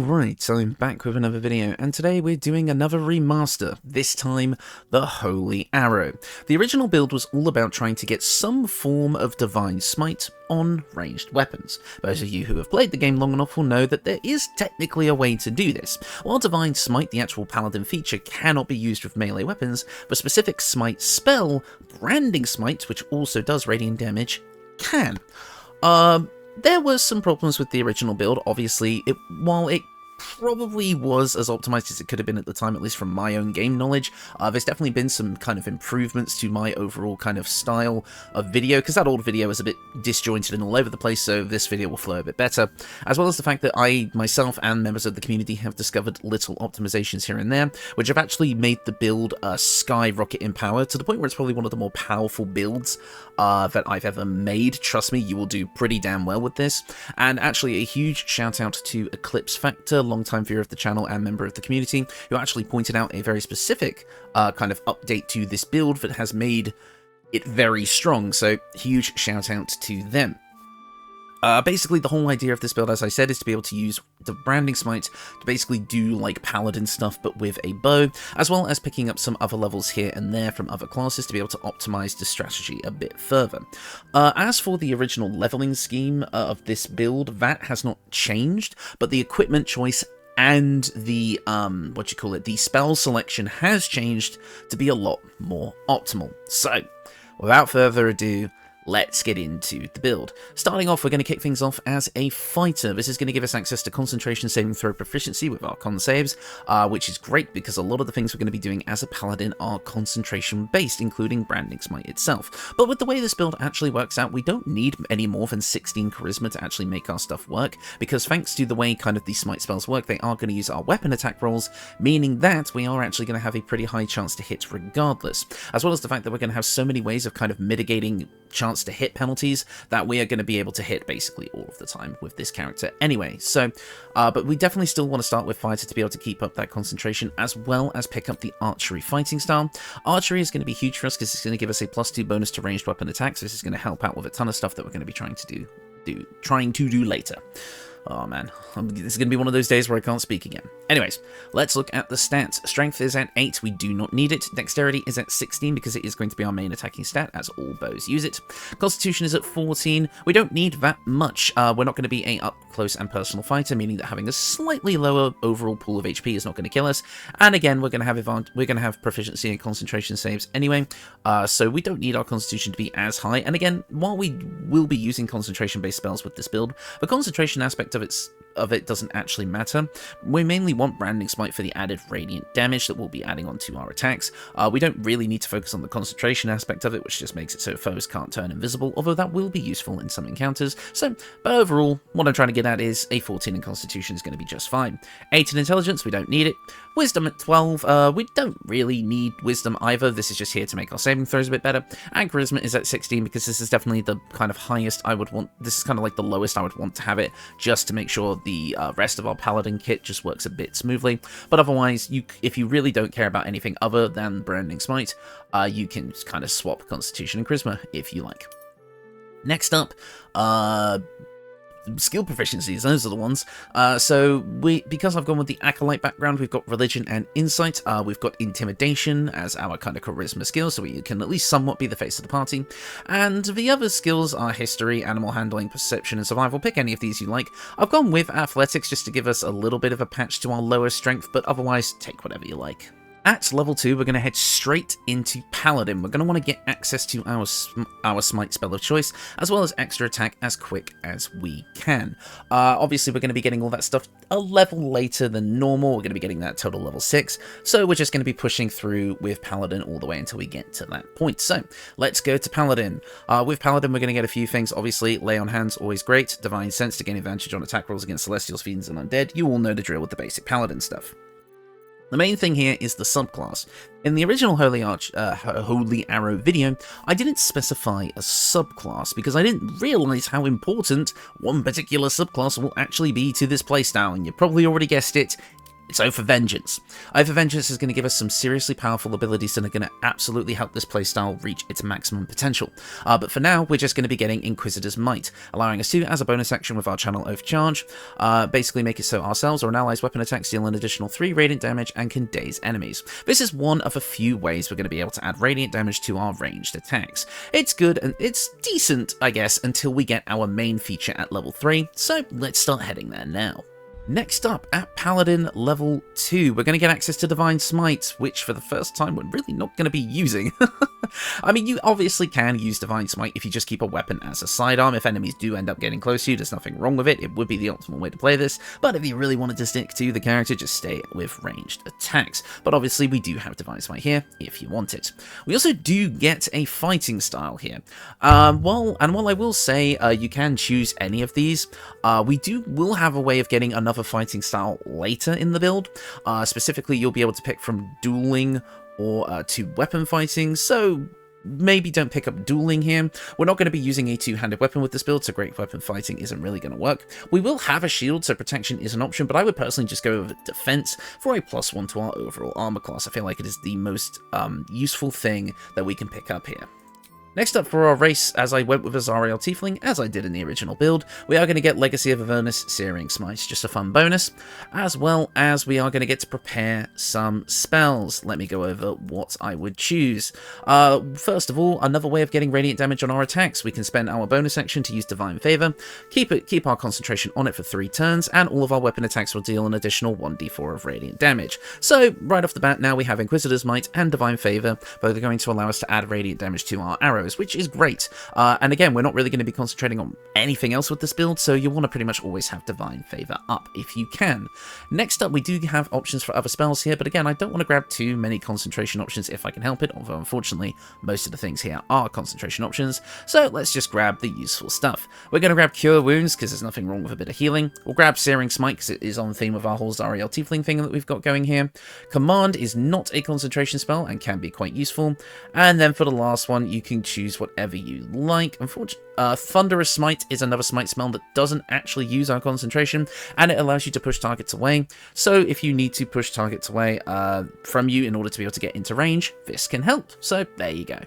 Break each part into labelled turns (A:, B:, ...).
A: Alright, so I'm back with another video, and today we're doing another remaster, this time the Holy Arrow. The original build was all about trying to get some form of Divine Smite on ranged weapons. Those of you who have played the game long enough will know that there is technically a way to do this. While Divine Smite, the actual Paladin feature, cannot be used with melee weapons, the specific Smite spell, Branding Smite, which also does radiant damage, can. There were some problems with the original build. Obviously, while it probably was as optimized as it could have been at the time, at least from my own game knowledge, there's definitely been some kind of improvements to my overall kind of style of video, because that old video was a bit disjointed and all over the place, so this video will flow a bit better, as well as the fact that I, myself, and members of the community have discovered little optimizations here and there, which have actually made the build skyrocket in power, to the point where it's probably one of the more powerful builds that I've ever made. Trust me, you will do pretty damn well with this. And actually, a huge shout out to Eclipse Factor, long-time viewer of the channel and member of the community, who actually pointed out a very specific kind of update to this build that has made it very strong, so huge shout out to them. Basically, the whole idea of this build, as I said, is to be able to use the Branding Smite to basically do like Paladin stuff, but with a bow, as well as picking up some other levels here and there from other classes to be able to optimize the strategy a bit further. As for the original leveling scheme of this build, that has not changed, but the equipment choice and the, the spell selection has changed to be a lot more optimal. So, without further ado, let's get into the build. Starting off, we're going to kick things off as a fighter. This is going to give us access to concentration saving throw proficiency with our con saves, which is great because a lot of the things we're going to be doing as a paladin are concentration based, including Branding Smite itself. But with the way this build actually works out, we don't need any more than 16 charisma to actually make our stuff work, because thanks to the way kind of these smite spells work, they are going to use our weapon attack rolls, meaning that we are actually going to have a pretty high chance to hit regardless, as well as the fact that we're going to have so many ways of kind of mitigating chance to hit penalties that we are going to be able to hit basically all of the time with this character anyway. So, but we definitely still want to start with fighter to be able to keep up that concentration, as well as pick up the archery fighting style. Archery is going to be huge for us because it's going to give us a +2 bonus to ranged weapon attacks. This is going to help out with a ton of stuff that we're going to be trying to do later. Oh man, this is going to be one of those days where I can't speak again. Anyways, let's look at the stats. Strength is at 8, we do not need it. Dexterity is at 16 because it is going to be our main attacking stat, as all bows use it. Constitution is at 14, we don't need that much. We're not going to be a up-close and personal fighter, meaning that having a slightly lower overall pool of HP is not going to kill us. And again, we're going to have proficiency and concentration saves anyway, so we don't need our constitution to be as high. And again, while we will be using concentration-based spells with this build, the concentration aspect of it doesn't actually matter. We mainly want Branding Smite for the added radiant damage that we'll be adding onto our attacks. We don't really need to focus on the concentration aspect of it, which just makes it so foes can't turn invisible, although that will be useful in some encounters. So, but overall, what I'm trying to get at is a 14 in Constitution is going to be just fine. 8 in Intelligence, we don't need it. Wisdom at 12, we don't really need Wisdom either. This is just here to make our saving throws a bit better. And Charisma is at 16 because this is definitely the kind of highest I would want. This is kind of like the lowest I would want to have it, just to make sure the rest of our Paladin kit just works a bit smoothly. But otherwise, if you really don't care about anything other than Branding Smite, you can kind of swap Constitution and Charisma if you like. Next up, skill proficiencies, those are the ones. Because I've gone with the Acolyte background, we've got Religion and Insight, we've got Intimidation as our kind of charisma skill, so we can at least somewhat be the face of the party, and the other skills are History, Animal Handling, Perception, and Survival. Pick any of these you like. I've gone with Athletics just to give us a little bit of a patch to our lower strength, but otherwise, take whatever you like. At level 2, we're going to head straight into Paladin. We're going to want to get access to our Smite spell of choice, as well as extra attack as quick as we can. Obviously, we're going to be getting all that stuff a level later than normal. We're going to be getting that total level 6, so we're just going to be pushing through with Paladin all the way until we get to that point. So, let's go to Paladin. With Paladin, we're going to get a few things. Obviously, Lay on Hands, always great. Divine Sense to gain advantage on attack rolls against Celestials, Fiends, and Undead. You all know the drill with the basic Paladin stuff. The main thing here is the subclass. In the original Holy Arrow video, I didn't specify a subclass because I didn't realise how important one particular subclass will actually be to this playstyle, and you probably already guessed it, So for Vengeance. Eye for Vengeance is going to give us some seriously powerful abilities that are going to absolutely help this playstyle reach its maximum potential. But for now, we're just going to be getting Inquisitor's Might, allowing us to, as a bonus action with our Channel Oath charge, basically make it so ourselves or an ally's weapon attacks deal an additional 3 radiant damage and can daze enemies. This is one of a few ways we're going to be able to add radiant damage to our ranged attacks. It's good and it's decent, I guess, until we get our main feature at level 3, so let's start heading there now. Next up, at Paladin level 2, we're going to get access to Divine Smite, which for the first time we're really not going to be using. I mean, you obviously can use Divine Smite if you just keep a weapon as a sidearm. If enemies do end up getting close to you, there's nothing wrong with it. It would be the optimal way to play this, but if you really wanted to stick to the character, just stay with ranged attacks. But obviously, we do have Divine Smite here, if you want it. We also do get a fighting style here. While I will say you can choose any of these, will have a way of getting another fighting style later in the build. Specifically, you'll be able to pick from dueling or to weapon fighting, so maybe don't pick up dueling here. We're not going to be using a two-handed weapon with this build, so great weapon fighting isn't really going to work. We will have a shield, so protection is an option, but I would personally just go with defense for a +1 to our overall armor class. I feel like it is the most useful thing that we can pick up here. Next up for our race, as I went with Azariel Tiefling, as I did in the original build, we are going to get Legacy of Avernus Searing Smite, just a fun bonus, as well as we are going to get to prepare some spells. Let me go over what I would choose. First of all, another way of getting radiant damage on our attacks. We can spend our bonus action to use Divine Favor, keep our concentration on it for 3 turns, and all of our weapon attacks will deal an additional 1d4 of radiant damage. So, right off the bat, now we have Inquisitor's Might and Divine Favor, both are going to allow us to add radiant damage to our arrows, which is great. And again, we're not really going to be concentrating on anything else with this build, so you want to pretty much always have Divine Favor up if you can. Next up, we do have options for other spells here, but again, I don't want to grab too many concentration options if I can help it, although unfortunately, most of the things here are concentration options, so let's just grab the useful stuff. We're going to grab Cure Wounds, because there's nothing wrong with a bit of healing. We'll grab Searing Smite, because it is on theme with our whole Zariel Tiefling thing that we've got going here. Command is not a concentration spell, and can be quite useful. And then for the last one, you can choose whatever you like. Unfortunately, Thunderous Smite is another smite spell that doesn't actually use our concentration, and it allows you to push targets away. So if you need to push targets away from you in order to be able to get into range, this can help. So there you go.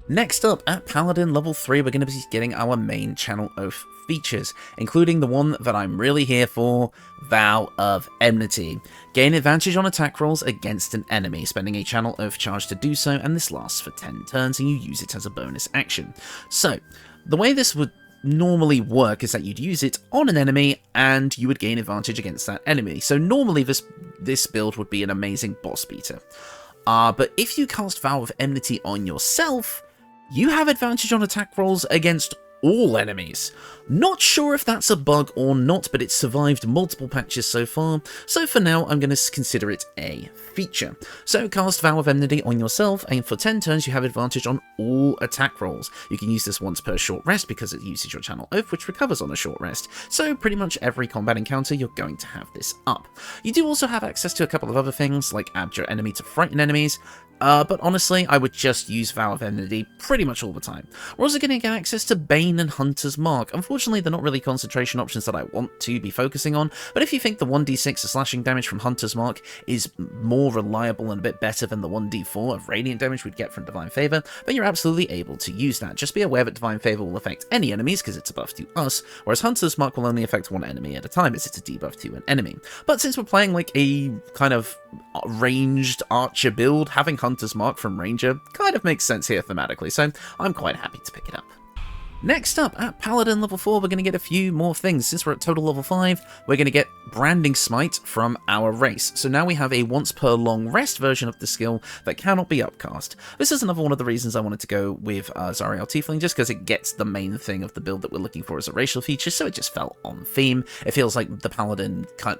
A: Next up, at Paladin level 3, we're going to be getting our main Channel Oath features, including the one that I'm really here for, Vow of Enmity. Gain advantage on attack rolls against an enemy, spending a Channel Oath charge to do so, and this lasts for 10 turns, and you use it as a bonus action. So, the way this would normally work is that you'd use it on an enemy, and you would gain advantage against that enemy. So normally this build would be an amazing boss beater. But if you cast Vow of Enmity on yourself, you have advantage on attack rolls against all enemies. Not sure if that's a bug or not, but it's survived multiple patches so far, so for now I'm going to consider it a feature. So cast Vow of Enmity on yourself, and for 10 turns you have advantage on all attack rolls. You can use this once per short rest because it uses your Channel Oath, which recovers on a short rest, so pretty much every combat encounter you're going to have this up. You do also have access to a couple of other things, like Abjure Enemy to frighten enemies, but honestly, I would just use Vow of Enmity pretty much all the time. We're also going to get access to Bane and Hunter's Mark. Unfortunately, they're not really concentration options that I want to be focusing on, but if you think the 1d6 of slashing damage from Hunter's Mark is more reliable and a bit better than the 1d4 of radiant damage we'd get from Divine Favor, then you're absolutely able to use that. Just be aware that Divine Favor will affect any enemies because it's a buff to us, whereas Hunter's Mark will only affect one enemy at a time as it's a debuff to an enemy. But since we're playing like a kind of ranged archer build, having Hunter's Mark from Ranger kind of makes sense here thematically, so I'm quite happy to pick it up. Next up, at Paladin level 4, we're going to get a few more things. Since we're at total level 5, we're going to get Branding Smite from our race. So now we have a once per long rest version of the skill that cannot be upcast. This is another one of the reasons I wanted to go with Zariel Tiefling, just because it gets the main thing of the build that we're looking for as a racial feature, so it just felt on theme. It feels like the Paladin kind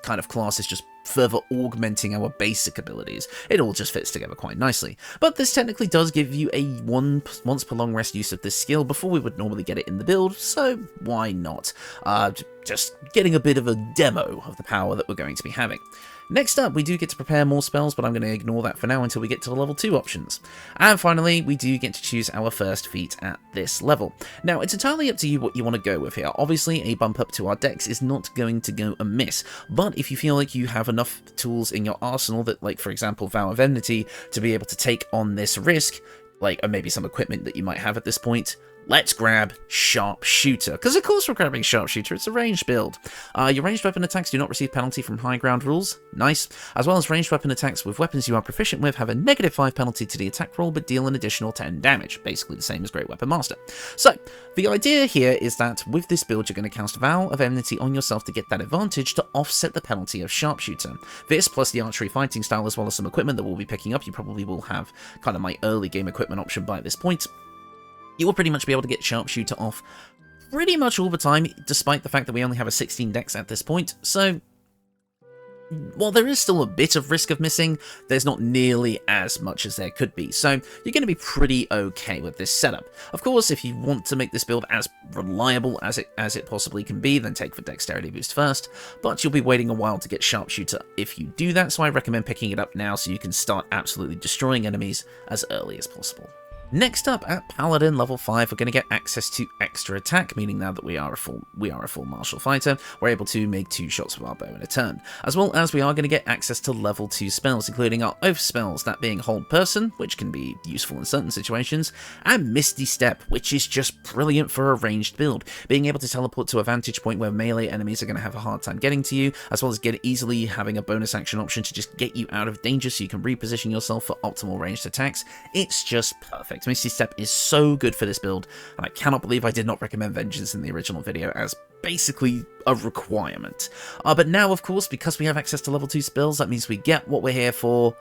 A: of class is just further augmenting our basic abilities. It all just fits together quite nicely. But this technically does give you a once per long rest use of this skill before we would normally get it in the build, so why not? Just getting a bit of a demo of the power that we're going to be having. Next up, we do get to prepare more spells, but I'm going to ignore that for now until we get to the level 2 options. And finally, we do get to choose our first feat at this level. Now, it's entirely up to you what you want to go with here. Obviously, a bump up to our dex is not going to go amiss, but if you feel like you have enough tools in your arsenal that, like, for example, Vow of Enmity, to be able to take on this risk, like, or maybe some equipment that you might have at this point, let's grab Sharpshooter, because of course we're grabbing Sharpshooter, it's a ranged build. Your ranged weapon attacks do not receive penalty from high ground rules, nice, as well as ranged weapon attacks with weapons you are proficient with have a -5 penalty to the attack roll but deal an additional 10 damage, basically the same as Great Weapon Master. So, the idea here is that with this build you're going to cast Vow of Enmity on yourself to get that advantage to offset the penalty of Sharpshooter. This plus the archery fighting style as well as some equipment that we'll be picking up, you probably will have kind of my early game equipment option by this point. You will pretty much be able to get Sharpshooter off pretty much all the time, despite the fact that we only have a 16 dex at this point, so while there is still a bit of risk of missing, there's not nearly as much as there could be, so you're going to be pretty okay with this setup. Of course, if you want to make this build as reliable as it possibly can be, then take the dexterity boost first, but you'll be waiting a while to get Sharpshooter if you do that, so I recommend picking it up now so you can start absolutely destroying enemies as early as possible. Next up, at Paladin level 5, we're going to get access to extra attack, meaning now that we are a full martial fighter, we're able to make 2 shots with our bow in a turn, as well as we are going to get access to level 2 spells, including our oath spells, that being Hold Person, which can be useful in certain situations, and Misty Step, which is just brilliant for a ranged build, being able to teleport to a vantage point where melee enemies are going to have a hard time getting to you, as well as easily having a bonus action option to just get you out of danger so you can reposition yourself for optimal ranged attacks. It's just perfect. Misty Step is so good for this build, and I cannot believe I did not recommend Vengeance in the original video as basically a requirement. But now, of course, because we have access to level 2 spells, that means we get what we're here for,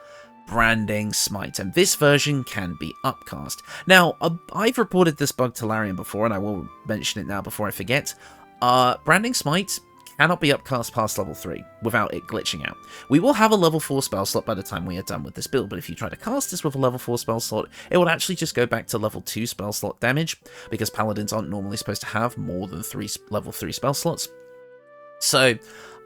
A: Branding Smite, and this version can be upcast. Now, I've reported this bug to Larian before, and I will mention it now before I forget. Branding Smite cannot be upcast past level 3 without it glitching out. We will have a level 4 spell slot by the time we are done with this build, but if you try to cast this with a level 4 spell slot, it will actually just go back to level 2 spell slot damage, because paladins aren't normally supposed to have more than 3 level 3 spell slots. So,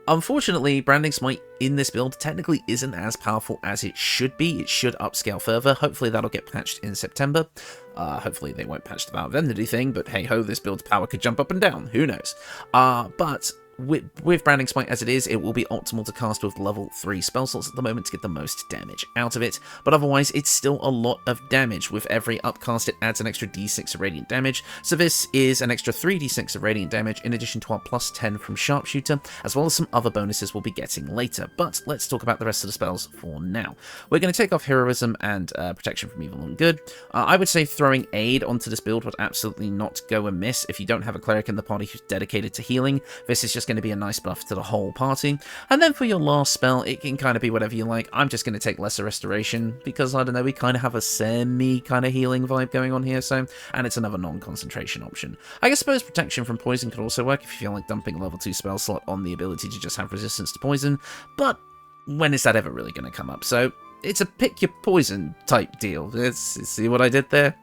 A: unfortunately, Branding Smite in this build technically isn't as powerful as it should be. It should upscale further. Hopefully that'll get patched in September. Hopefully they won't patch the Vow of Enmity thing, but hey ho, this build's power could jump up and down. Who knows? But with Branding Smite as it is, it will be optimal to cast with level 3 spell slots at the moment to get the most damage out of it, but otherwise it's still a lot of damage. With every upcast it adds an extra d6 of radiant damage, so this is an extra 3d6 of radiant damage in addition to our plus 10 from Sharpshooter, as well as some other bonuses we'll be getting later. But let's talk about the rest of the spells for now. We're going to take off Heroism and Protection from Evil and Good. I would say throwing Aid onto this build would absolutely not go amiss. If you don't have a cleric in the party who's dedicated to healing, this is just going to be a nice buff to the whole party. And then for your last spell, it can kind of be whatever you like. I'm just going to take Lesser Restoration because, I don't know, we kind of have a semi kind of healing vibe going on here, so, and it's another non-concentration option. I suppose Protection from Poison could also work if you feel like dumping a level 2 spell slot on the ability to just have resistance to poison, but when is that ever really going to come up? So it's a pick your poison type deal. See what I did there?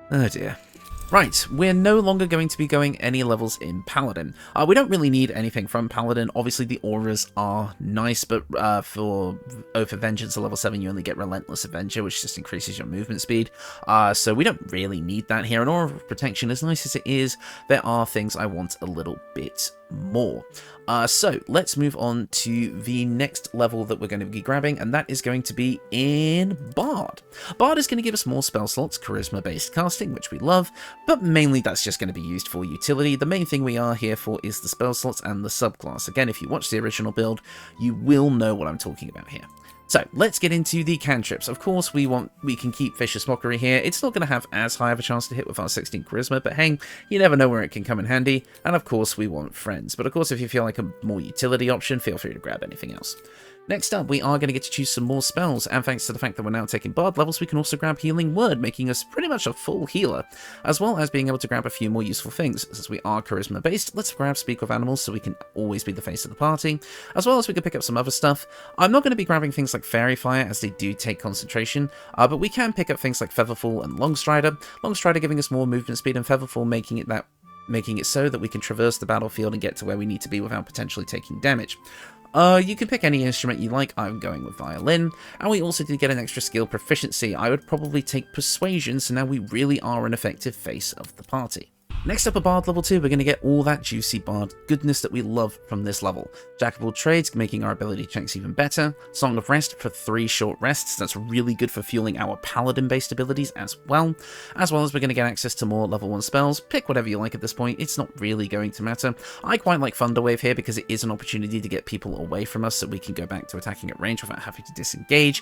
A: Oh dear. Right, we're no longer going to be going any levels in Paladin. We don't really need anything from Paladin. Obviously, the auras are nice, but for Oath of Vengeance at level 7, you only get Relentless Avenger, which just increases your movement speed. So we don't really need that here. And Aura of Protection, as nice as it is, there are things I want a little bit more. So let's move on to the next level that we're going to be grabbing, and that is going to be in Bard. Bard is going to give us more spell slots, charisma-based casting, which we love, but mainly that's just going to be used for utility. The main thing we are here for is the spell slots and the subclass. Again, if you watch the original build, you will know what I'm talking about here. So, let's get into the cantrips. Of course, we can keep Vicious Mockery here. It's not going to have as high of a chance to hit with our 16 Charisma, but hey, you never know where it can come in handy. And of course, we want Friends. But of course, if you feel like a more utility option, feel free to grab anything else. Next up, we are going to get to choose some more spells, and thanks to the fact that we're now taking Bard levels, we can also grab Healing Word, making us pretty much a full healer, as well as being able to grab a few more useful things. Since we are Charisma based, let's grab Speak with Animals so we can always be the face of the party, as well as we can pick up some other stuff. I'm not going to be grabbing things like Fairy Fire, as they do take concentration, but we can pick up things like Featherfall and Longstrider. Longstrider giving us more movement speed, and Featherfall making it so that we can traverse the battlefield and get to where we need to be without potentially taking damage. You can pick any instrument you like. I'm going with violin. And we also did get an extra skill proficiency. I would probably take persuasion, so now we really are an effective face of the party. Next up, at Bard level 2, we're going to get all that juicy Bard goodness that we love from this level. Jack of all trades, making our ability checks even better. Song of Rest for 3 short rests. That's really good for fueling our Paladin-based abilities as well. As well as we're going to get access to more level 1 spells. Pick whatever you like at this point. It's not really going to matter. I quite like Thunderwave here because it is an opportunity to get people away from us so we can go back to attacking at range without having to disengage.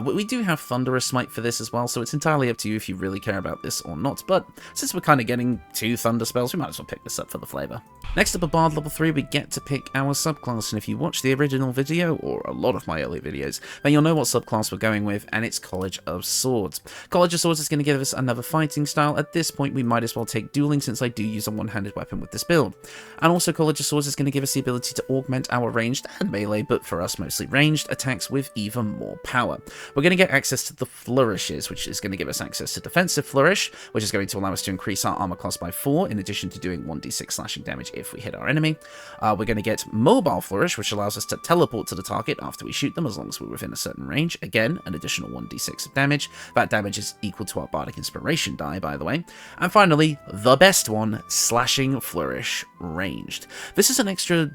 A: We do have Thunderous Smite for this as well, so it's entirely up to you if you really care about this or not. But since we're kind of getting 2 Thunder spells, we might as well pick this up for the flavor. Next up, at Bard level 3, we get to pick our subclass, and if you watch the original video, or a lot of my early videos, then you'll know what subclass we're going with, and it's College of Swords. College of Swords is going to give us another fighting style. At this point, we might as well take dueling, since I do use a one-handed weapon with this build. And also, College of Swords is going to give us the ability to augment our ranged and melee, but for us mostly ranged, attacks with even more power. We're going to get access to the Flourishes, which is going to give us access to Defensive Flourish, which is going to allow us to increase our armor class by 4, in addition to doing 1d6 slashing damage if we hit our enemy. We're going to get Mobile Flourish, which allows us to teleport to the target after we shoot them, as long as we're within a certain range. Again, an additional 1d6 of damage. That damage is equal to our Bardic Inspiration die, by the way. And finally, the best one, Slashing Flourish Ranged. This is an extra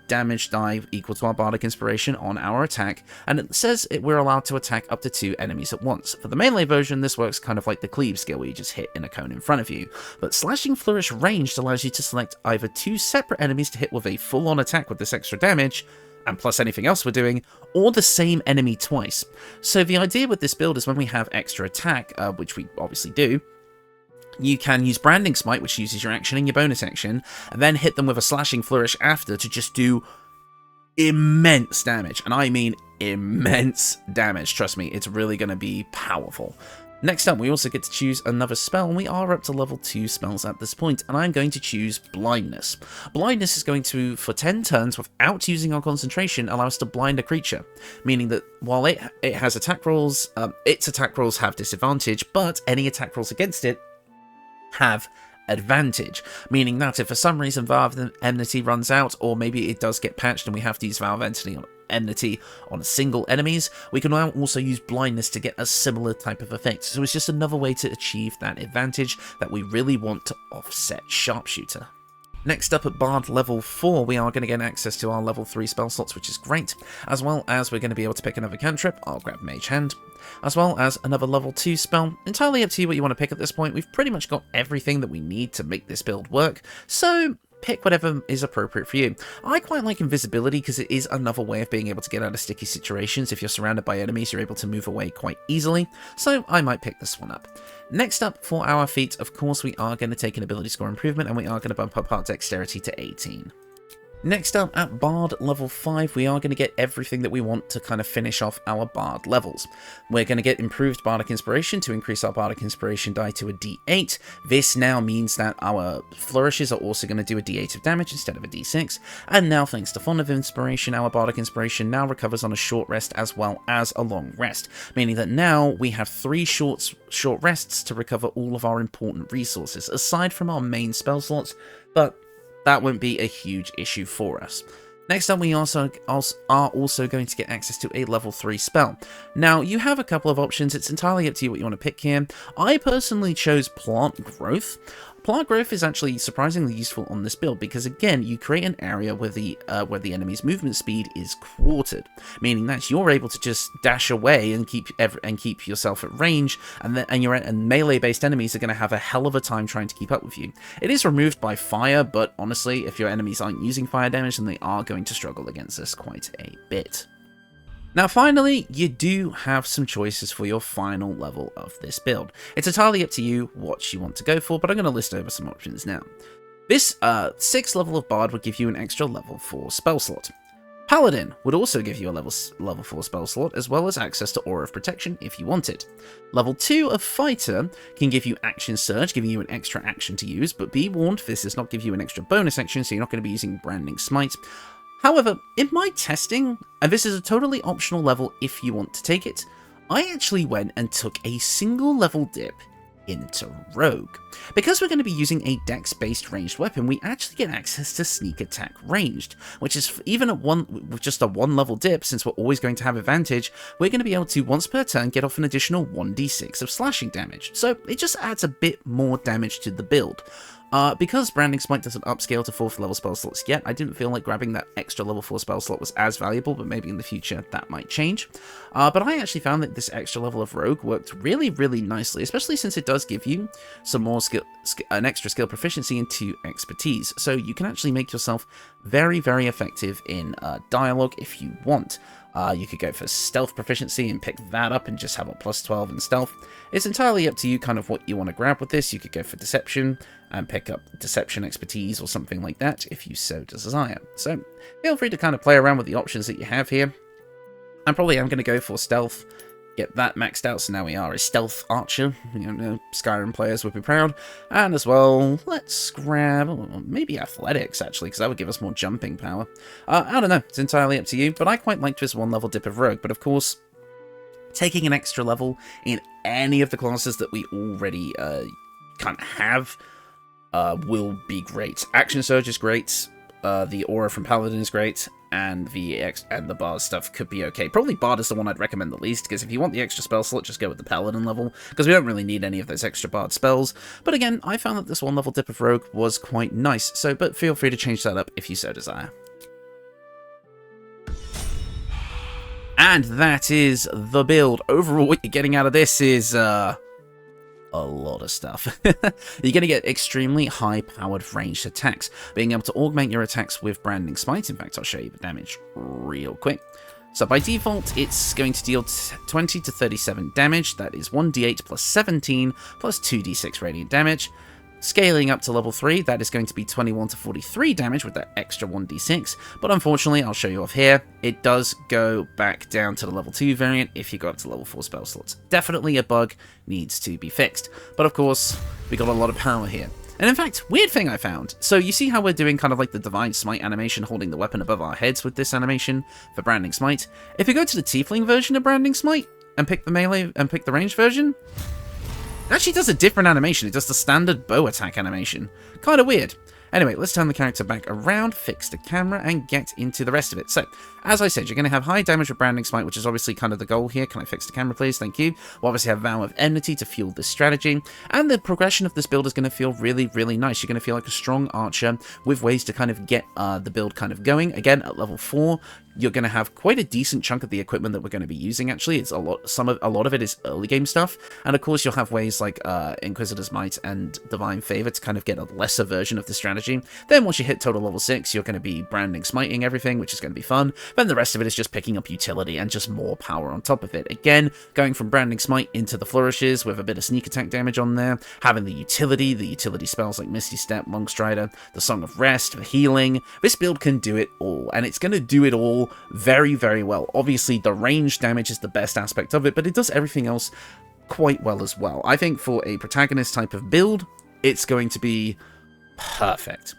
A: damage die equal to our Bardic Inspiration on our attack, and it says we're allowed to attack up to 2 enemies at once. For the melee version, this works kind of like the cleave skill, where you just hit in a cone in front of you. But Slashing Flourish Ranged allows you to select either 2 separate enemies to hit with a full-on attack with this extra damage, and plus anything else we're doing, or the same enemy twice. So the idea with this build is when we have extra attack, which we obviously do, you can use Branding Smite, which uses your action and your bonus action, and then hit them with a Slashing Flourish after to just do immense damage. And I mean immense damage. Trust me, it's really going to be powerful. Next up, we also get to choose another spell, and we are up to level 2 spells at this point, and I'm going to choose Blindness. Blindness is going to, for 10 turns, without using our concentration, allow us to blind a creature, meaning that while it has attack rolls, its attack rolls have disadvantage, but any attack rolls against it have advantage, meaning that if for some reason Vow of Enmity runs out, or maybe it does get patched and we have to use Vow of Enmity on single enemies, we can now also use Blindness to get a similar type of effect. So it's just another way to achieve that advantage that we really want to offset Sharpshooter. Next up, at Bard level 4, we are going to get access to our level 3 spell slots, which is great, as well as we're going to be able to pick another cantrip. I'll grab Mage Hand, as well as another level 2 spell. Entirely up to you what you want to pick at this point. We've pretty much got everything that we need to make this build work, so pick whatever is appropriate for you. I quite like Invisibility because it is another way of being able to get out of sticky situations. If you're surrounded by enemies, you're able to move away quite easily, so I might pick this one up. Next up, for our feat, of course, we are going to take an ability score improvement, and we are going to bump up our dexterity to 18. Next up, at Bard level 5, we are going to get everything that we want to kind of finish off our Bard levels. We're going to get improved Bardic Inspiration to increase our Bardic Inspiration die to a D8. This now means that our Flourishes are also going to do a D8 of damage instead of a D6. And now, thanks to Font of Inspiration, our Bardic Inspiration now recovers on a short rest as well as a long rest, meaning that now we have 3 short rests to recover all of our important resources, aside from our main spell slots, but that won't be a huge issue for us. Next up, we are also going to get access to a level 3 spell. Now, you have a couple of options. It's entirely up to you what you want to pick here. I personally chose Plant Growth. Plant Growth is actually surprisingly useful on this build because, again, you create an area where the enemy's movement speed is quartered, meaning that you're able to just dash away and keep yourself at range, and melee-based enemies are going to have a hell of a time trying to keep up with you. It is removed by fire, but honestly, if your enemies aren't using fire damage, then they are going to struggle against this quite a bit. Now finally, you do have some choices for your final level of this build. It's entirely up to you what you want to go for, but I'm going to list over some options now. This 6th level of Bard would give you an extra level 4 spell slot. Paladin would also give you a level 4 spell slot, as well as access to Aura of Protection if you want it. Level 2 of Fighter can give you Action Surge, giving you an extra action to use, but be warned, this does not give you an extra bonus action, so you're not going to be using Branding Smite. However, in my testing, and this is a totally optional level if you want to take it, I actually went and took a single level dip into Rogue. Because we're going to be using a dex-based ranged weapon, we actually get access to sneak attack ranged, which is even at with just a 1-level dip, since we're always going to have advantage, we're going to be able to once per turn get off an additional 1d6 of slashing damage. So it just adds a bit more damage to the build. Because Branding Smite doesn't upscale to 4th level spell slots yet, I didn't feel like grabbing that extra level 4 spell slot was as valuable, but maybe in the future that might change. But I actually found that this extra level of Rogue worked really, really nicely, especially since it does give you some more an extra skill proficiency into expertise. So you can actually make yourself very, very effective in dialogue if you want. You could go for stealth proficiency and pick that up and just have a plus 12 in stealth. It's entirely up to you kind of what you want to grab with this. You could go for deception and pick up deception expertise or something like that if you so desire. So feel free to kind of play around with the options that you have here. I probably am going to go for stealth, get that maxed out, so now we are a stealth archer. You know, Skyrim players would be proud. And as well, let's grab maybe athletics, actually, because that would give us more jumping power. I don't know, it's entirely up to you, but I quite liked this 1-level dip of Rogue. But of course, taking an extra level in any of the classes that we already kind of have will be great. Action Surge is great, the Aura from Paladin is great, and the Bard stuff could be okay. Probably Bard is the one I'd recommend the least, because if you want the extra spell slot, just go with the Paladin level, because we don't really need any of those extra Bard spells. But again, I found that this 1-level dip of Rogue was quite nice, but feel free to change that up if you so desire. And that is the build. Overall, what you're getting out of this is a lot of stuff. You're going to get extremely high-powered ranged attacks, being able to augment your attacks with Branding Smite. In fact, I'll show you the damage real quick. So by default, it's going to deal 20 to 37 damage. That is 1d8 plus 17 plus 2d6 radiant damage. Scaling up to level 3, that is going to be 21 to 43 damage with that extra 1d6, but unfortunately, I'll show you off here, it does go back down to the level 2 variant if you go up to level 4 spell slots. Definitely a bug, needs to be fixed, but of course, we got a lot of power here. And in fact, weird thing I found, so you see how we're doing kind of like the Divine Smite animation holding the weapon above our heads with this animation for Branding Smite? If you go to the Tiefling version of Branding Smite and pick the melee and pick the ranged version, it actually does a different animation. It does the standard bow attack animation. Kind of weird. Anyway, let's turn the character back around, fix the camera, and get into the rest of it. So, as I said, you're going to have high damage with Branding Smite, which is obviously kind of the goal here. Can I fix the camera, please? Thank you. We'll obviously have Vow of Enmity to fuel this strategy. And the progression of this build is going to feel really, really nice. You're going to feel like a strong archer with ways to kind of get the build kind of going. Again, at level 4, you're going to have quite a decent chunk of the equipment that we're going to be using, actually. It's a lot of it is early game stuff. And of course, you'll have ways like Inquisitor's Might and Divine Favor to kind of get a lesser version of the strategy. Then once you hit total level 6, you're going to be branding, smiting everything, which is going to be fun. Then the rest of it is just picking up utility and just more power on top of it. Again, going from branding smite into the flourishes with a bit of sneak attack damage on there, having the utility spells like Misty Step, Monk Strider, the Song of Rest, healing. This build can do it all, and it's going to do it all very, very well. Obviously, the range damage is the best aspect of it, but it does everything else quite well as well. I think for a protagonist type of build, it's going to be perfect.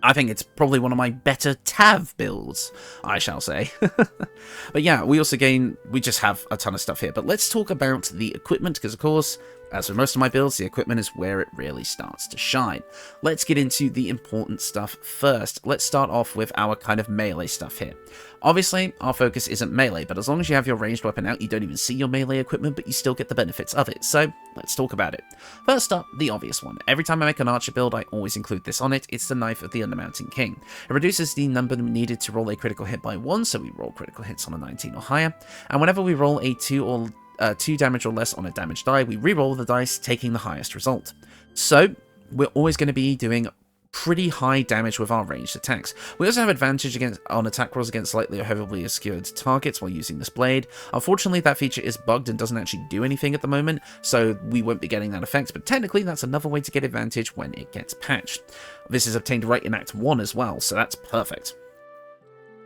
A: I think it's probably one of my better Tav builds, I shall say. But yeah, we just have a ton of stuff here. But let's talk about the equipment, because of course, as with most of my builds, the equipment is where it really starts to shine. Let's get into the important stuff first. Let's start off with our kind of melee stuff here. Obviously, our focus isn't melee, but as long as you have your ranged weapon out, you don't even see your melee equipment, but you still get the benefits of it. So, let's talk about it. First up, the obvious one. Every time I make an archer build, I always include this on it. It's the Knife of the Undermountain King. It reduces the number needed to roll a critical hit by 1, so we roll critical hits on a 19 or higher. And whenever we roll a 2 damage or less on a damage die, we re-roll the dice, taking the highest result. So, we're always going to be doing pretty high damage with our ranged attacks. We also have advantage on attack rolls against slightly or heavily obscured targets while using this blade. Unfortunately, that feature is bugged and doesn't actually do anything at the moment, so we won't be getting that effect, but technically that's another way to get advantage when it gets patched. This is obtained right in Act 1 as well, so that's perfect.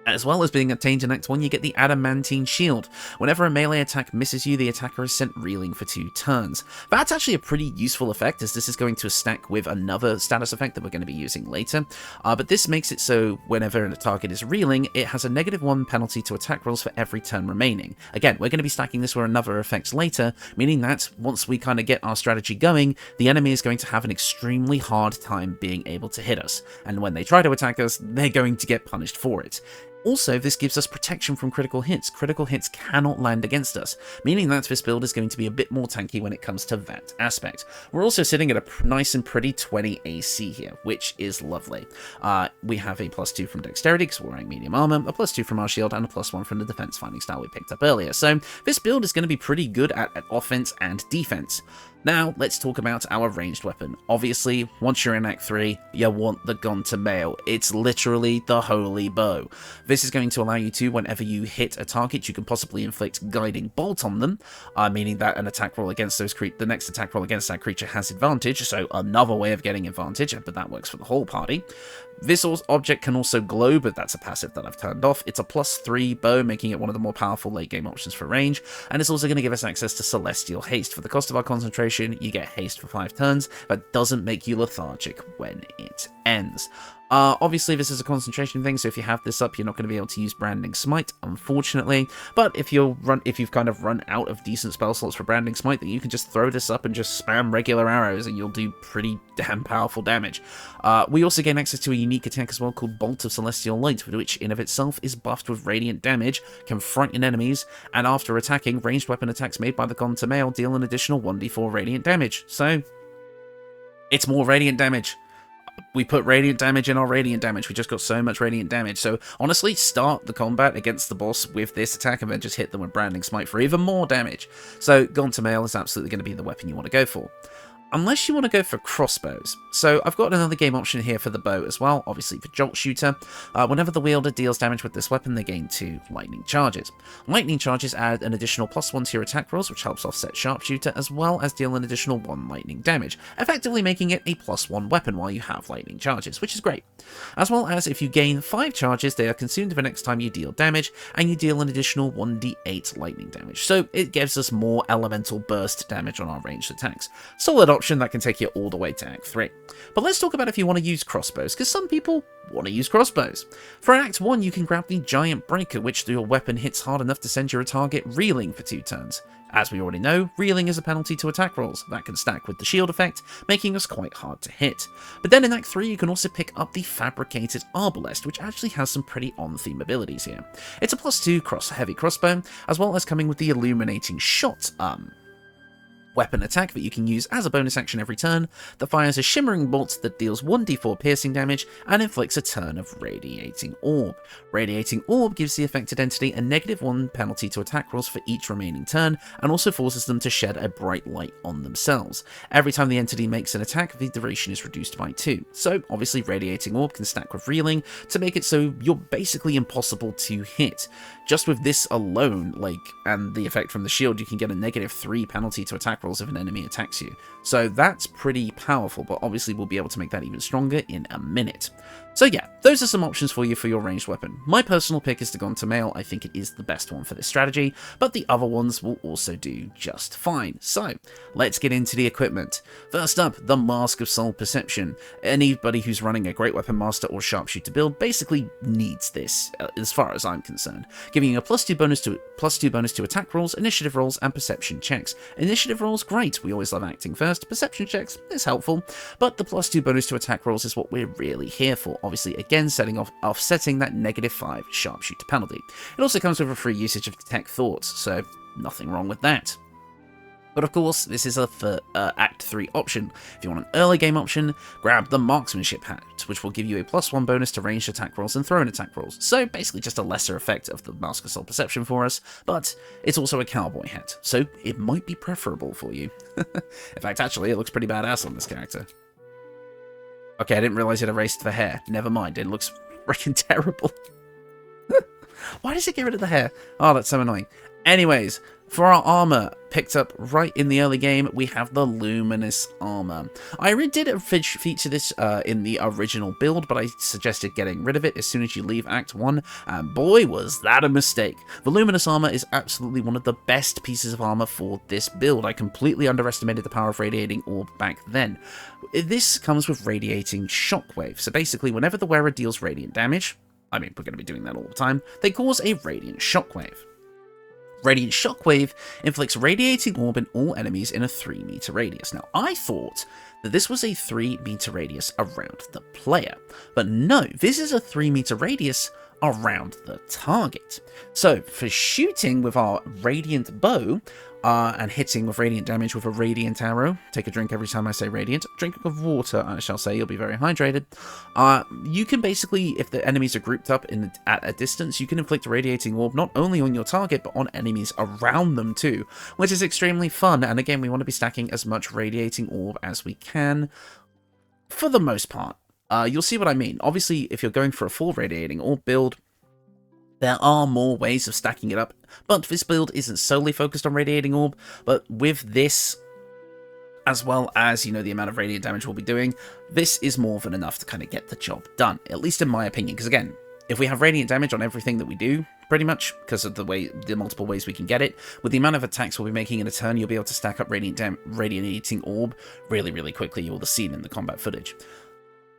A: As well as being obtained in Act 1, you get the Adamantine Shield. Whenever a melee attack misses you, the attacker is sent reeling for 2 turns. That's actually a pretty useful effect, as this is going to stack with another status effect that we're going to be using later. But this makes it so whenever a target is reeling, it has a -1 penalty to attack rolls for every turn remaining. Again, we're going to be stacking this with another effect later, meaning that once we kind of get our strategy going, the enemy is going to have an extremely hard time being able to hit us. And when they try to attack us, they're going to get punished for it. Also, this gives us protection from critical hits. Critical hits cannot land against us, meaning that this build is going to be a bit more tanky when it comes to that aspect. We're also sitting at a nice and pretty 20 AC here, which is lovely. We have a +2 from Dexterity because we're wearing medium armor, a +2 from our shield, and a +1 from the defense finding style we picked up earlier. So this build is going to be pretty good at offense and defense. Now, let's talk about our ranged weapon. Obviously, once you're in Act 3, you want the Gontameo. It's literally the holy bow. This is going to allow you to, whenever you hit a target, you can possibly inflict Guiding Bolt on them, meaning that an attack roll against the next attack roll against that creature has advantage, so another way of getting advantage, but that works for the whole party. This object can also glow, but that's a passive that I've turned off. It's a +3 bow, making it one of the more powerful late game options for range, and it's also going to give us access to Celestial Haste. For the cost of our concentration, you get haste for 5 turns, but doesn't make you lethargic when it ends. Obviously, this is a concentration thing, so if you have this up, you're not going to be able to use Branding Smite, unfortunately. But if you've kind of run out of decent spell slots for Branding Smite, then you can just throw this up and just spam regular arrows, and you'll do pretty damn powerful damage. We also gain access to a unique attack as well called Bolt of Celestial Light, which in of itself is buffed with radiant damage, can frighten enemies, and after attacking, ranged weapon attacks made by the Gontameo deal an additional 1d4 radiant damage. So, it's more radiant damage. We put radiant damage in our radiant damage. We just got so much radiant damage. So honestly, start the combat against the boss with this attack and then just hit them with Branding Smite for even more damage. So Gontameo is absolutely going to be the weapon you want to go for. Unless you want to go for crossbows. So I've got another game option here for the bow as well, obviously for Sharpshooter. Whenever the wielder deals damage with this weapon, they gain 2 lightning charges. Lightning charges add an additional +1 to your attack rolls, which helps offset Sharpshooter, as well as deal an additional 1 lightning damage, effectively making it a +1 weapon while you have lightning charges, which is great. As well as if you gain 5 charges, they are consumed the next time you deal damage, and you deal an additional 1d8 lightning damage. So it gives us more elemental burst damage on our ranged attacks. Solid option that can take you all the way to Act 3. But let's talk about if you want to use crossbows, because some people want to use crossbows. For Act 1, you can grab the Giant Breaker, which your weapon hits hard enough to send your target reeling for 2 turns. As we already know, reeling is a penalty to attack rolls. That can stack with the shield effect, making us quite hard to hit. But then in Act 3, you can also pick up the Fabricated Arbalest, which actually has some pretty on-theme abilities here. It's a +2 heavy crossbow, as well as coming with the Illuminating Shot weapon attack that you can use as a bonus action every turn that fires a shimmering bolt that deals 1d4 piercing damage and inflicts a turn of Radiating Orb. Radiating Orb gives the affected entity a -1 penalty to attack rolls for each remaining turn and also forces them to shed a bright light on themselves. Every time the entity makes an attack, the duration is reduced by 2. So obviously Radiating Orb can stack with Reeling to make it so you're basically impossible to hit. Just with this alone, and the effect from the shield, you can get a -3 penalty to attack rolls if an enemy attacks you. So that's pretty powerful, but obviously we'll be able to make that even stronger in a minute. So yeah, those are some options for you for your ranged weapon. My personal pick is the Gontameo. I think it is the best one for this strategy, but the other ones will also do just fine. So let's get into the equipment. First up, the Mask of Soul Perception. Anybody who's running a Great Weapon Master or Sharpshooter build basically needs this, as far as I'm concerned, giving you a +2 bonus to attack rolls, initiative rolls, and perception checks. Initiative rolls, great. We always love acting first. Perception checks is helpful, but the +2 bonus to attack rolls is what we're really here for. Obviously, again, offsetting that -5 Sharpshooter penalty. It also comes with a free usage of Detect Thoughts, so nothing wrong with that. But of course, this is a Act 3 option. If you want an early game option, grab the Marksmanship Hat, which will give you a +1 bonus to ranged attack rolls and thrown attack rolls. So basically just a lesser effect of the Mask of Soul Perception for us, but it's also a cowboy hat, so it might be preferable for you. In fact, actually, it looks pretty badass on this character. Okay, I didn't realize it erased the hair. Never mind, it looks freaking terrible. Why does it get rid of the hair? Oh, that's so annoying. Anyways, for our armor, picked up right in the early game, we have the Luminous Armour. I did feature this in the original build, but I suggested getting rid of it as soon as you leave Act 1, and boy was that a mistake. The Luminous Armour is absolutely one of the best pieces of armour for this build. I completely underestimated the power of Radiating Orb back then. This comes with Radiating Shockwave, so basically whenever the wearer deals radiant damage, I mean we're going to be doing that all the time, they cause a Radiant Shockwave. Radiant Shockwave inflicts Radiating Orb in all enemies in a 3-meter radius. Now, I thought that this was a 3-meter radius around the player, but no, this is a 3-meter radius around the target. So, for shooting with our Radiant Bow, and hitting with radiant damage with a radiant arrow, take a drink every time I say radiant, drink of water I shall say, you'll be very hydrated, you can basically, if the enemies are grouped up at a distance, you can inflict a radiating orb not only on your target but on enemies around them too, which is extremely fun. And again, we want to be stacking as much radiating orb as we can for the most part. You'll see what I mean. Obviously, if you're going for a full radiating orb build, there are more ways of stacking it up, but this build isn't solely focused on Radiating Orb, but with this, as well as, you know, the amount of radiant damage we'll be doing, this is more than enough to kind of get the job done, at least in my opinion, because again, if we have radiant damage on everything that we do, pretty much, because of the multiple ways we can get it, with the amount of attacks we'll be making in a turn, you'll be able to stack up Radiating Orb really, really quickly. You will have seen in the combat footage.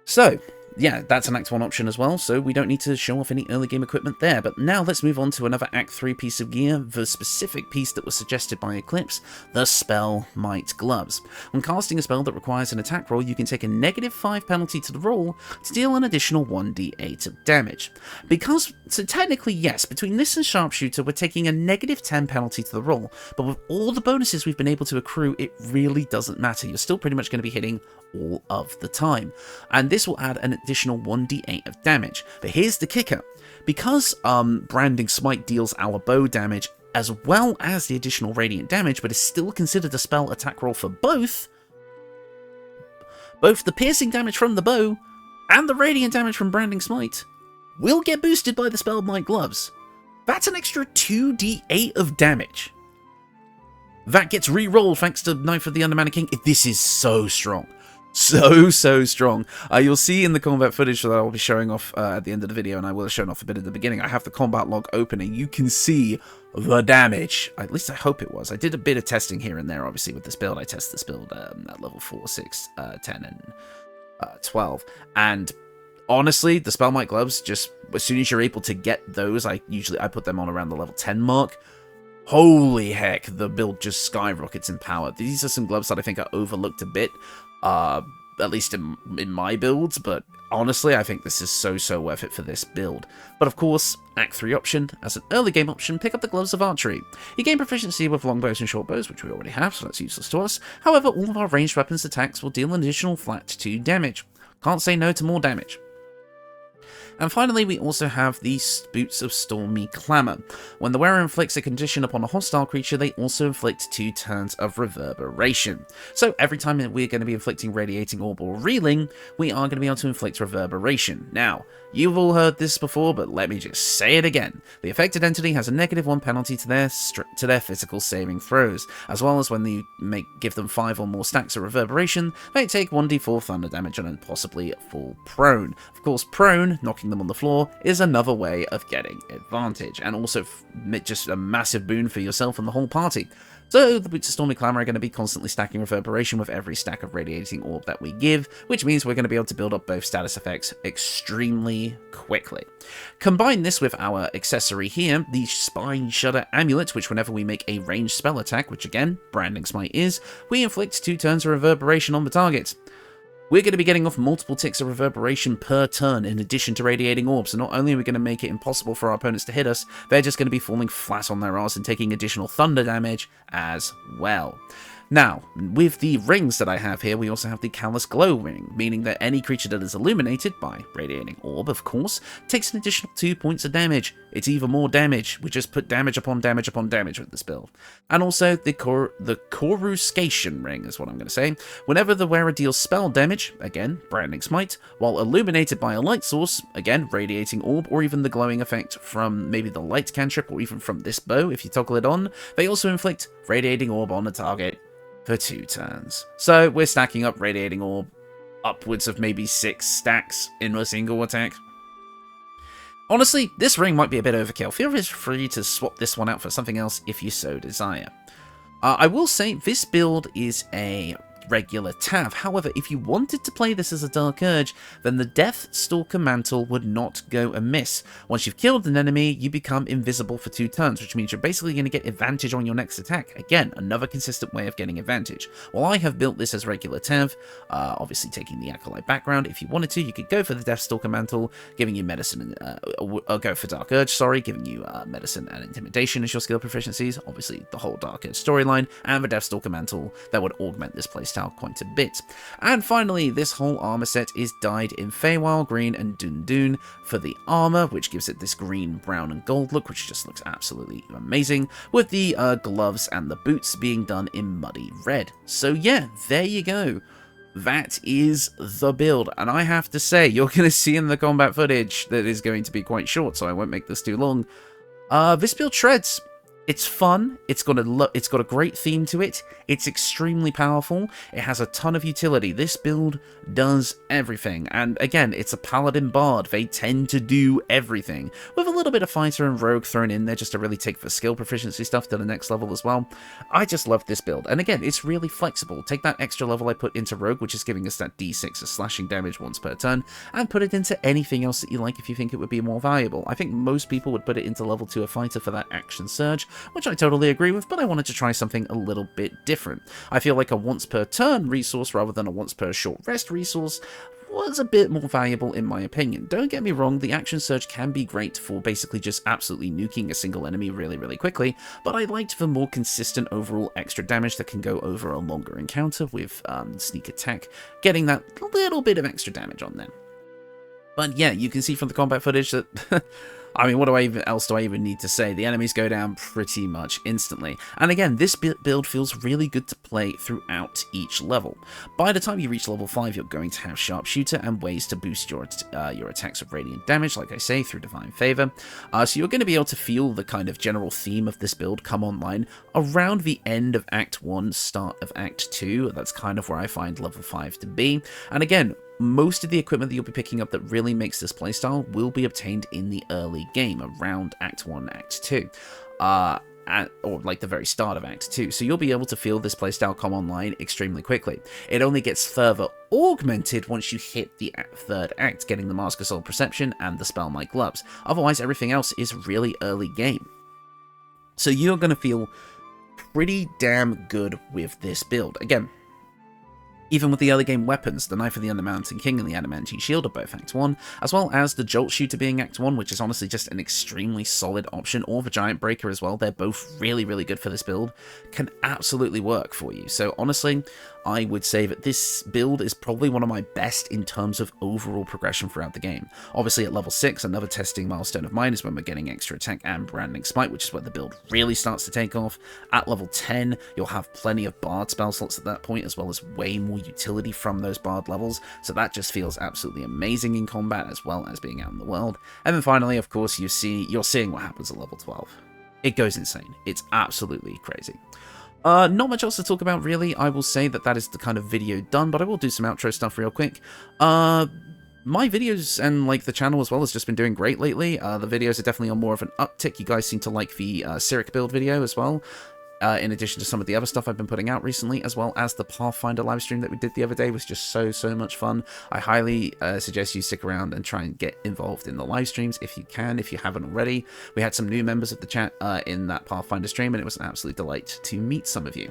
A: So, yeah, that's an Act 1 option as well, so we don't need to show off any early game equipment there. But now let's move on to another Act 3 piece of gear, the specific piece that was suggested by Eclipse, the Smite Gloves. When casting a spell that requires an attack roll, you can take a -5 penalty to the roll to deal an additional 1d8 of damage. So technically, yes, between this and Sharpshooter, we're taking a -10 penalty to the roll, but with all the bonuses we've been able to accrue, it really doesn't matter. You're still pretty much going to be hitting all of the time, and this will add an additional 1d8 of damage. But here's the kicker: because Branding Smite deals our bow damage as well as the additional radiant damage, but is still considered a spell attack roll for both the piercing damage from the bow and the radiant damage from Branding Smite will get boosted by the Smite Gloves. That's an extra 2d8 of damage. That gets re-rolled thanks to Knife of the Underman King. This is so strong. So strong. You'll see in the combat footage that I'll be showing off at the end of the video, and I will have shown off a bit at the beginning. I have the combat log opening. You can see the damage. At least I hope it was. I did a bit of testing here and there, obviously, with this build. I tested this build at level 4, 6, 10, and 12. And honestly, the Smite Gloves, just as soon as you're able to get those, I put them on around the level 10 mark. Holy heck, the build just skyrockets in power. These are some gloves that I think are overlooked a bit, at least in my builds, but honestly, I think this is so worth it for this build. But of course, Act 3 option, as an early game option, pick up the Gloves of Archery. You gain proficiency with longbows and shortbows, which we already have, so that's useless to us. However, all of our ranged weapons attacks will deal an additional flat 2 damage. Can't say no to more damage. And finally, we also have the Boots of Stormy Clamour. When the wearer inflicts a condition upon a hostile creature, they also inflict 2 turns of Reverberation. So every time we're going to be inflicting Radiating Orb or Reeling, we are going to be able to inflict Reverberation. Now, you've all heard this before, but let me just say it again. The affected entity has a -1 penalty to their physical saving throws, as well as when you give them 5 or more stacks of Reverberation, they take 1d4 thunder damage and possibly fall prone. Of course, prone, knocking them on the floor, is another way of getting advantage, and also just a massive boon for yourself and the whole party. So the Boots of Stormy Clamour are going to be constantly stacking Reverberation with every stack of Radiating Orb that we give, which means we're going to be able to build up both status effects extremely quickly. Combine this with our accessory here, the Spine Shudder Amulet, which whenever we make a ranged spell attack, which again, Branding Smite is, we inflict 2 turns of Reverberation on the target. We're going to be getting off multiple ticks of Reverberation per turn in addition to Radiating Orbs, so not only are we going to make it impossible for our opponents to hit us, they're just going to be falling flat on their arse and taking additional thunder damage as well. Now, with the rings that I have here, we also have the Callous Glow ring, meaning that any creature that is illuminated by Radiating Orb, of course, takes an additional 2 points of damage. It's even more damage. We just put damage upon damage upon damage with this build. And also the Coruscation ring is what I'm going to say. Whenever the wearer deals spell damage, again, Branding Smite, while illuminated by a light source, again, Radiating Orb, or even the glowing effect from maybe the light cantrip, or even from this bow, if you toggle it on, they also inflict Radiating Orb on the target for 2 turns. So we're stacking up Radiating Orb upwards of maybe 6 stacks in a single attack. Honestly, this ring might be a bit overkill. Feel free to swap this one out for something else if you so desire. I will say this build is a regular Tav. However, if you wanted to play this as a Dark Urge, then the Deathstalker Mantle would not go amiss. Once you've killed an enemy, you become invisible for 2 turns, which means you're basically going to get advantage on your next attack. Again, another consistent way of getting advantage. While I have built this as regular Tav, obviously taking the Acolyte background, if you wanted to, you could go for the Deathstalker Mantle, giving you medicine, or go for Dark Urge, sorry, giving you medicine and intimidation as your skill proficiencies, obviously the whole Dark Urge storyline, and the Deathstalker Mantle that would augment this playstyle quite a bit. And finally, this whole armor set is dyed in Feywild Green and Dun for the armor, which gives it this green, brown, and gold look, which just looks absolutely amazing, with the gloves and the boots being done in muddy red. So yeah, there you go. That is the build, and I have to say, you're going to see in the combat footage that is going to be quite short, so I won't make this too long. This build shreds. It's fun, it's got a great theme to it, it's extremely powerful, it has a ton of utility. This build does everything, and again, it's a Paladin Bard. They tend to do everything, with a little bit of Fighter and Rogue thrown in there just to really take the skill proficiency stuff to the next level as well. I just love this build, and again, it's really flexible. Take that extra level I put into Rogue, which is giving us that D6 of slashing damage once per turn, and put it into anything else that you like if you think it would be more valuable. I think most people would put it into level 2 of Fighter for that action surge, which I totally agree with, but I wanted to try something a little bit different. I feel like a once per turn resource rather than a once per short rest resource was a bit more valuable in my opinion. Don't get me wrong, the action surge can be great for basically just absolutely nuking a single enemy really quickly, but I liked the more consistent overall extra damage that can go over a longer encounter with sneak attack, getting that little bit of extra damage on them. But yeah, you can see from the combat footage that I mean, what else do I even need to say? The enemies go down pretty much instantly. And again, this build feels really good to play throughout each level. By the time you reach level 5, you're going to have Sharpshooter and ways to boost your attacks with radiant damage, like I say, through Divine Favor. So you're going to be able to feel the kind of general theme of this build come online around the end of Act 1, start of Act 2. That's kind of where I find level 5 to be. And again, most of the equipment that you'll be picking up that really makes this playstyle will be obtained in the early game, around Act 1, Act 2. Or like the very start of Act 2, so you'll be able to feel this playstyle come online extremely quickly. It only gets further augmented once you hit the 3rd act, getting the Mask of Soul Perception and the Spell My Gloves. Otherwise, everything else is really early game. So you're going to feel pretty damn good with this build. Again, even with the early game weapons, the Knife of the Undermountain King and the Adamantine Shield are both Act 1, as well as the Jolt Shooter being Act 1, which is honestly just an extremely solid option, or the Giant Breaker as well. They're both really good for this build, can absolutely work for you. So honestly, I would say that this build is probably one of my best in terms of overall progression throughout the game. Obviously at level 6, another testing milestone of mine is when we're getting extra attack and Branding Smite, which is where the build really starts to take off. At level 10, you'll have plenty of Bard spell slots at that point, as well as way more utility from those Bard levels, so that just feels absolutely amazing in combat as well as being out in the world. And then finally, of course, you're seeing what happens at level 12. It goes insane. It's absolutely crazy. Not much else to talk about, really. I will say that is the kind of video done, but I will do some outro stuff real quick. My videos and like the channel as well has just been doing great lately. The videos are definitely on more of an uptick. You guys seem to like the Cyric build video as well. In addition to some of the other stuff I've been putting out recently, as well as the Pathfinder livestream that we did the other day was just so much fun. I highly suggest you stick around and try and get involved in the live streams if you can, if you haven't already. We had some new members of the chat in that Pathfinder stream, and it was an absolute delight to meet some of you.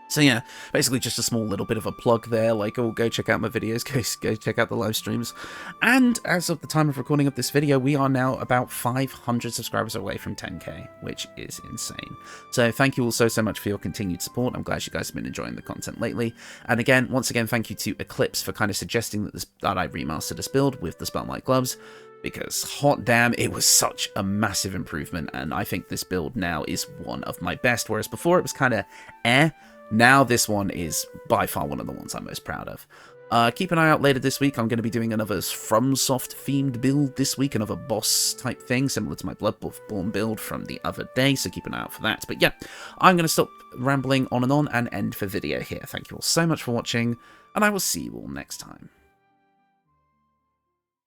A: So yeah, basically just a small little bit of a plug there, like, oh, go check out my videos, go check out the live streams. And as of the time of recording of this video, we are now about 500 subscribers away from 10k, which is insane. So thank you all so much for your continued support. I'm glad you guys have been enjoying the content lately. And again, once again, thank you to Eclipse for kind of suggesting that I remastered this build with the Spellmite gloves, because hot damn, it was such a massive improvement, and I think this build now is one of my best, whereas before it was kind of eh. Now this one is by far one of the ones I'm most proud of. Keep an eye out later this week. I'm going to be doing another FromSoft themed build this week, another boss type thing, similar to my Bloodborne build from the other day, so keep an eye out for that. But yeah, I'm going to stop rambling on and end the video here. Thank you all so much for watching, and I will see you all next time.